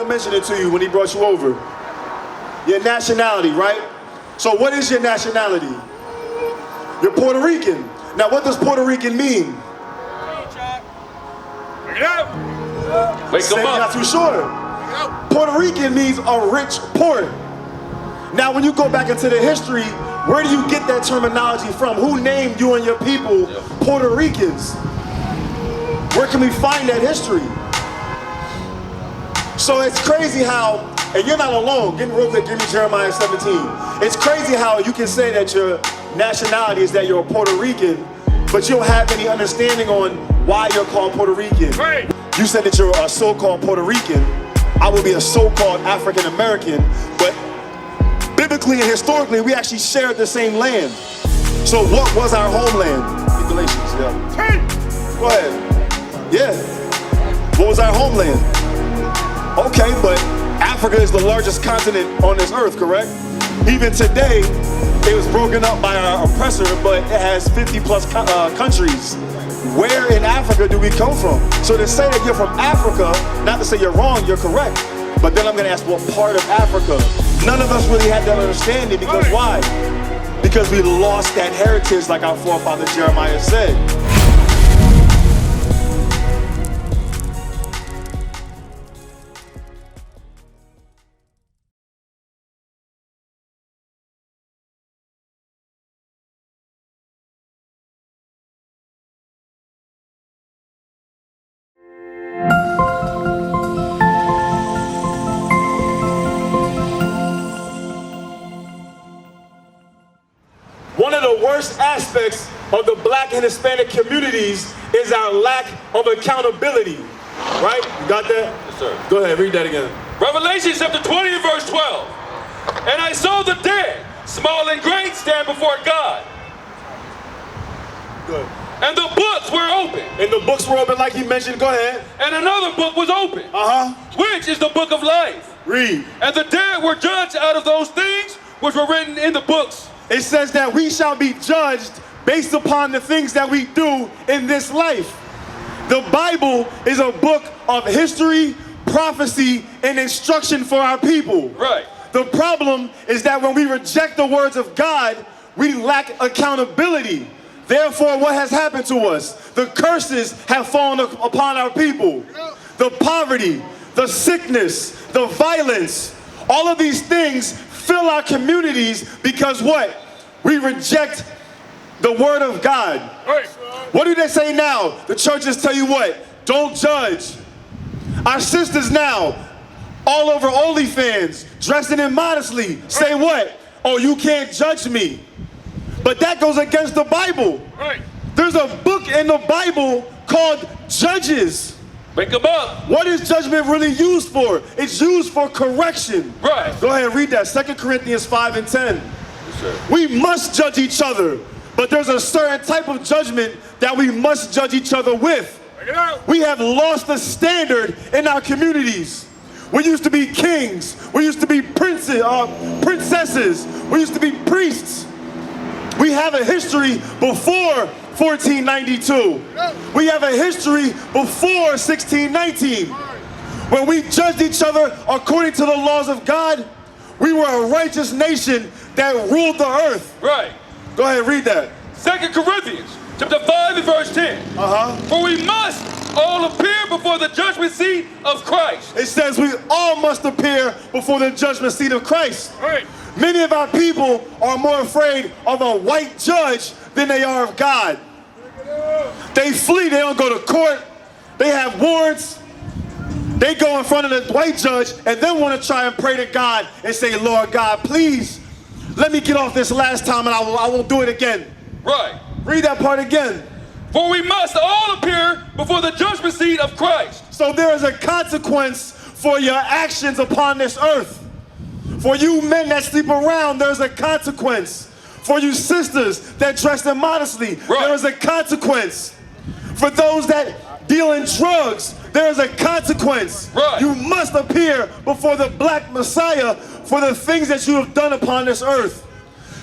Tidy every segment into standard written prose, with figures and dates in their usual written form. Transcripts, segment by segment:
mentioned it to you when he brought you over. Your nationality, right? So what is your nationality? You're Puerto Rican. Now what does Puerto Rican mean? Wake them up. Not too sure. Puerto Rican means a rich port. Now when you go back into the history, where do you get that terminology from? Who named you and your people Puerto Ricans? Where can we find that history? So it's crazy how, and you're not alone, give me Jeremiah 17. It's crazy how you can say that your nationality is that you're a Puerto Rican, but you don't have any understanding on why you're called Puerto Rican. Right. You said that you're a so-called Puerto Rican. I will be a so-called African American, but biblically and historically, we actually shared the same land. So what was our homeland? Galatians, yeah. Go ahead. Yeah. What was our homeland? Okay, but Africa is the largest continent on this earth, correct? Even today, it was broken up by our oppressor, but it has 50 plus countries. Where in Africa do we come from? So to say that you're from Africa, not to say you're wrong, you're correct. But then I'm gonna ask what part of Africa? None of us really had that understanding because why? Because we lost that heritage like our forefather Jeremiah said. One of the worst aspects of the Black and Hispanic communities is our lack of accountability. Right? You got that? Yes, sir. Go ahead, read that again. Revelation chapter 20 and verse 12. And I saw the dead, small and great, stand before God. Good. And the books were open. And the books were open like you mentioned. Go ahead. And another book was open. Which is the book of life. Read. And the dead were judged out of those things which were written in the books. It says that we shall be judged based upon the things that we do in this life. The Bible is a book of history, prophecy, and instruction for our people. Right. The problem is that when we reject the words of God, we lack accountability. Therefore, what has happened to us? The curses have fallen upon our people. The poverty, the sickness, the violence, all of these things fill our communities because what? We reject the word of God. Right. What do they say now? The churches tell you what? Don't judge. Our sisters now, all over OnlyFans, dressing immodestly, say what? Oh, you can't judge me. But that goes against the Bible. Right. There's a book in the Bible called Judges. Wake them up. What is judgment really used for? It's used for correction. Right. Go ahead and read that. 2 Corinthians 5 and 10. Yes, sir. We must judge each other, but there's a certain type of judgment that we must judge each other with. We have lost the standard in our communities. We used to be kings. We used to be princesses. We used to be priests. We have a history before 1492. We have a history before 1619. When we judged each other according to the laws of God, we were a righteous nation that ruled the earth. Right. Go ahead, read that. 2 Corinthians chapter 5 and verse 10. For we must all appear before the judgment seat of Christ. It says we all must appear before the judgment seat of Christ. Right. Many of our people are more afraid of a white judge than they are of God. They flee, they don't go to court, they have warrants, they go in front of the white judge and then want to try and pray to God and say, Lord God, please let me get off this last time and I won't do it again. Right. Read that part again. For we must all appear before the judgment seat of Christ. So there is a consequence for your actions upon this earth. For you men that sleep around, there's a consequence. For you sisters that dress immodestly, there is a consequence. For those that deal in drugs, there is a consequence. Right. You must appear before the Black Messiah for the things that you have done upon this earth.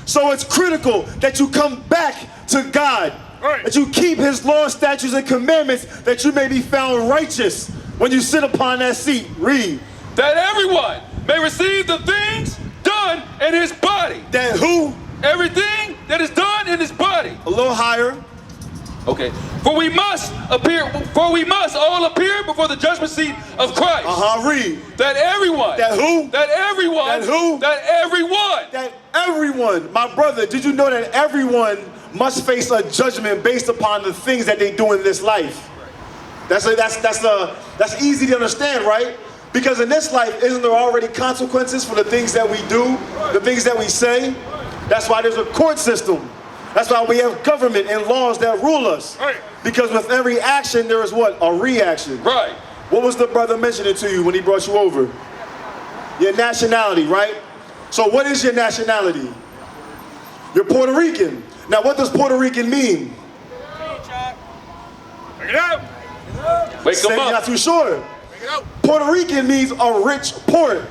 So it's critical that you come back to God, that you keep his laws, statutes, and commandments, that you may be found righteous when you sit upon that seat. Read. that everyone may receive the things done in his body. That who? Everything that is done in his body. A little higher. Okay. For we must all appear before the judgment seat of Christ. Read. That everyone. That who? That everyone. That who? That everyone. That everyone. My brother, did you know that everyone must face a judgment based upon the things that they do in this life? That's easy to understand, right? Because in this life, isn't there already consequences for the things that we do, the things that we say? That's why there's a court system. That's why we have government and laws that rule us. Right. Because with every action, there is what? A reaction. Right. What was the brother mentioning to you when he brought you over? Your nationality, right? So what is your nationality? You're Puerto Rican. Now what does Puerto Rican mean? Bring it out. Wake them up. Not too sure. Puerto Rican means a rich port.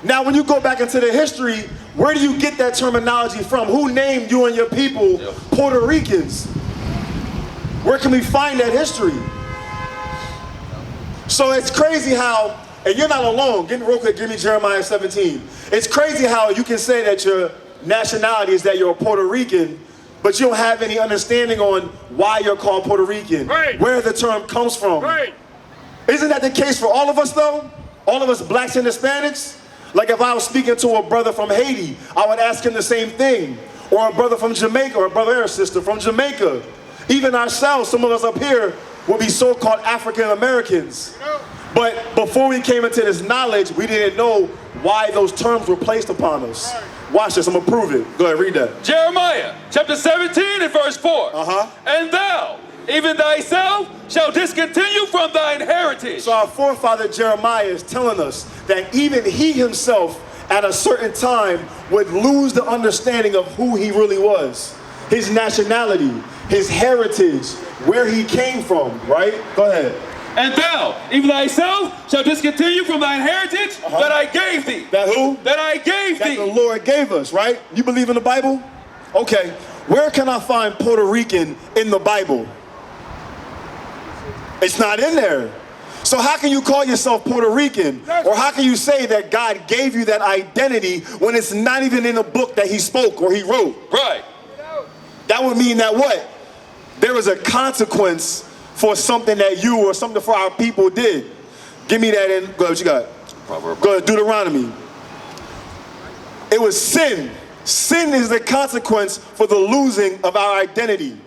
Now when you go back into the history, where do you get that terminology from? Who named you and your people Puerto Ricans? Where can we find that history? So it's crazy how, and you're not alone, real quick, give me Jeremiah 17. It's crazy how you can say that your nationality is that you're a Puerto Rican, but you don't have any understanding on why you're called Puerto Rican, where the term comes from. Isn't that the case for all of us though? All of us blacks and Hispanics? Like if I was speaking to a brother from Haiti, I would ask him the same thing. Or a brother from Jamaica, or a brother or sister from Jamaica. Even ourselves, some of us up here, would be so-called African Americans. But before we came into this knowledge, we didn't know why those terms were placed upon us. Watch this, I'm gonna prove it. Go ahead, read that. Jeremiah chapter 17 and verse 4. And thou, even thyself, shall discontinue from thine heritage. So our forefather Jeremiah is telling us that even he himself at a certain time would lose the understanding of who he really was. His nationality, his heritage, where he came from, right? Go ahead. And thou, even thyself, shall discontinue from thine heritage that I gave thee. That who? That I gave thee. That the Lord gave us, right? You believe in the Bible? Okay. Where can I find Puerto Rican in the Bible? It's not in there. So how can you call yourself Puerto Rican? Or how can you say that God gave you that identity when it's not even in the book that he spoke or he wrote? Right. That would mean that what? There was a consequence for something that you or something for our people did. Give me that in. Go ahead, what you got? Go ahead, Deuteronomy. It was sin. Sin is the consequence for the losing of our identity.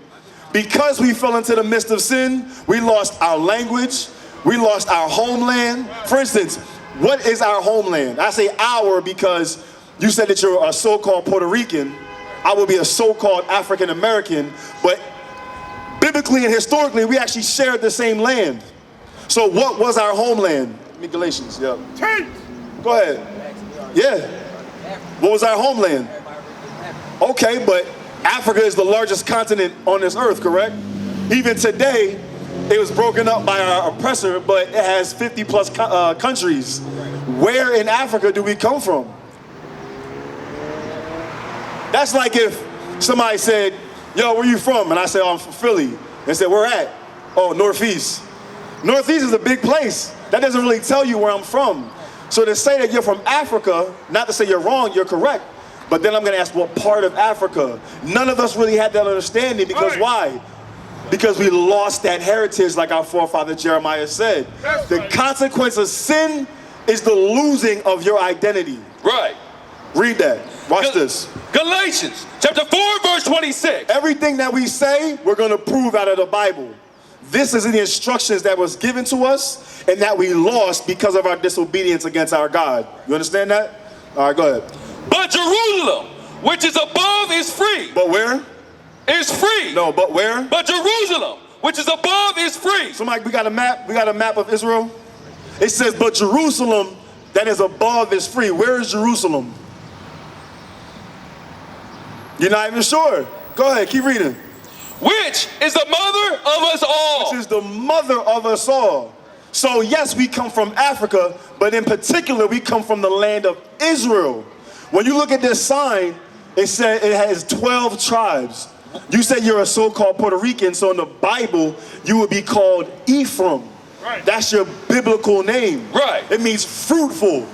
Because we fell into the midst of sin, we lost our language, we lost our homeland. For instance, what is our homeland? I say our because you said that you're a so-called Puerto Rican. I would be a so-called African American, but biblically and historically, we actually shared the same land. So what was our homeland? Give me Galatians, yeah. Go ahead. Yeah. What was our homeland? Okay, but Africa is the largest continent on this earth, correct? Even today, it was broken up by our oppressor, but it has 50 plus countries. Where in Africa do we come from? That's like if somebody said, yo, where you from? And I said, oh, I'm from Philly. They said, where at? Oh, Northeast. Northeast is a big place. That doesn't really tell you where I'm from. So to say that you're from Africa, not to say you're wrong, you're correct. But then I'm gonna ask what part of Africa? None of us really had that understanding because why? Because we lost that heritage like our forefather Jeremiah said. The consequence of sin is the losing of your identity. Right. Read that. Watch this. Galatians chapter 4 verse 26. Everything that we say, we're gonna prove out of the Bible. This is the instructions that was given to us and that we lost because of our disobedience against our God. You understand that? All right, go ahead. But Jerusalem, which is above, is free. But where? Is free. No, but where? But Jerusalem, which is above, is free. So Mike, we got a map. We got a map of Israel. It says, but Jerusalem that is above is free. Where is Jerusalem? You're not even sure. Go ahead, keep reading. Which is the mother of us all. Which is the mother of us all. So yes, we come from Africa, but in particular, we come from the land of Israel. When you look at this sign, it says it has 12 tribes. You said you're a so-called Puerto Rican, so in the Bible, you would be called Ephraim. Right. That's your biblical name. Right. It means fruitful.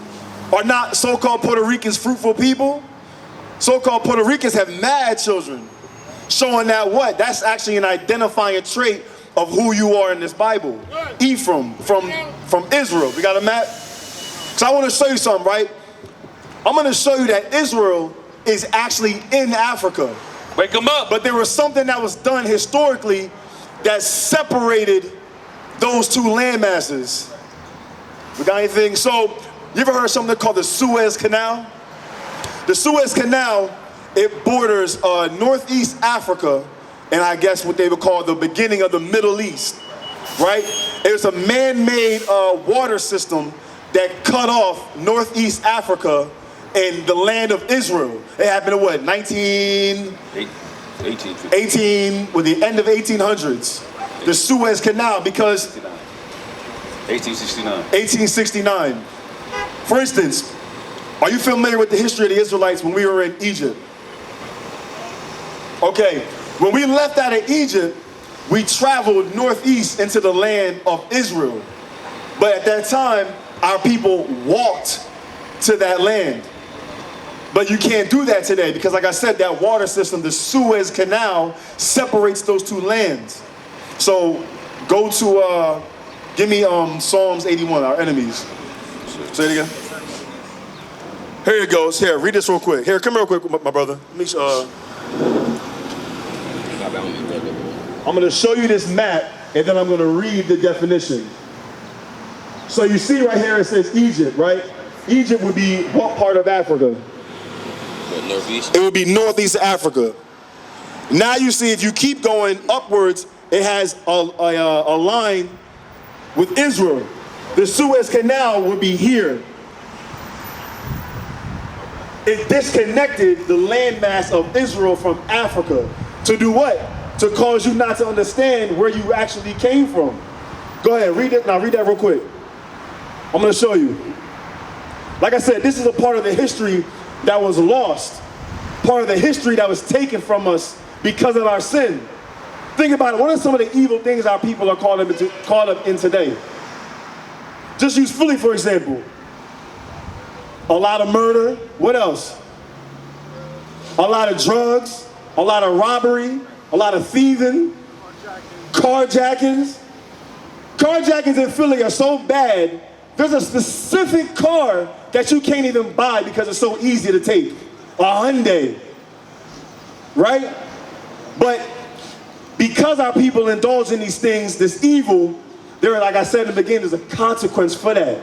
Are not so-called Puerto Ricans fruitful people? So-called Puerto Ricans have mad children, showing that what? That's actually an identifying trait of who you are in this Bible. Ephraim, from Israel. We got a map? So I want to show you something, right? I'm going to show you that Israel is actually in Africa. Wake them up. But there was something that was done historically that separated those two landmasses. We got anything? So, you ever heard something called the Suez Canal? The Suez Canal, it borders Northeast Africa, and I guess what they would call the beginning of the Middle East, right? It was a man-made water system that cut off Northeast Africa and the land of Israel. It happened in what, 18, with the end of 1800s. The Suez Canal, because 1869. For instance, are you familiar with the history of the Israelites when we were in Egypt? Okay, when we left out of Egypt, we traveled northeast into the land of Israel. But at that time, our people walked to that land. But you can't do that today because, like I said, that water system, the Suez Canal, separates those two lands. So go to, give me Psalms 81, our enemies. Say it again. Here it goes. Here, read this real quick. Here, come here real quick, my brother. Let me, I'm going to show you this map, and then I'm going to read the definition. So you see right here it says Egypt, right? Egypt would be what part of Africa? Northeast? It would be Northeast Africa. Now you see, if you keep going upwards, it has a line with Israel. The Suez Canal would be here. It disconnected the landmass of Israel from Africa. To do what? To cause you not to understand where you actually came from. Go ahead, read it. Now read that real quick. I'm going to show you. Like I said, this is a part of the history that was lost. Part of the history that was taken from us because of our sin. Think about it. What are some of the evil things our people are caught up in today? Just use Philly, for example. A lot of murder. What else? A lot of drugs. A lot of robbery. A lot of thieving. Carjackings. Carjackings in Philly are so bad, there's a specific car that you can't even buy because it's so easy to take. A Hyundai. Right? But because our people indulge in these things, this evil, there, like I said in the beginning, there's a consequence for that.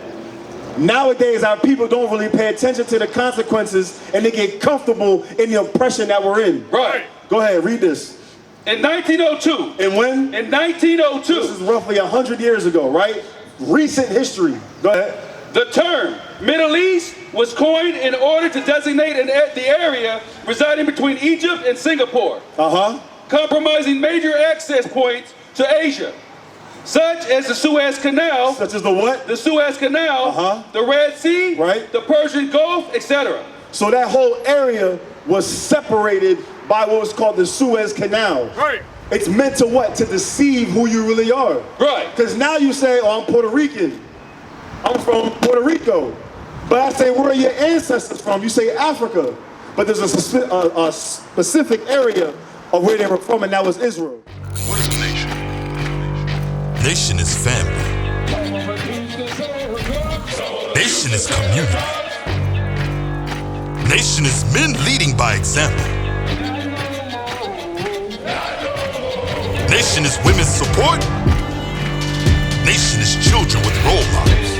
Nowadays, our people don't really pay attention to the consequences, and they get comfortable in the oppression that we're in. Right. Go ahead, read this. In 1902. And when? In 1902. This is roughly 100 years ago, right? Recent history. Go ahead. The term Middle East was coined in order to designate the area residing between Egypt and Singapore, compromising major access points to Asia, such as the Suez Canal. Such as the what? The Suez Canal, the Red Sea, right? The Persian Gulf, etc. So that whole area was separated by what was called the Suez Canal. Right. It's meant to what? To deceive who you really are. Right. Because now you say, oh, I'm Puerto Rican. I'm from Puerto Rico. But I say, where are your ancestors from? You say Africa. But there's a specific area of where they were from, and that was Israel. What is a nation? Nation is family. Nation is community. Nation is men leading by example. Nation is women's support. Nation is children with role models.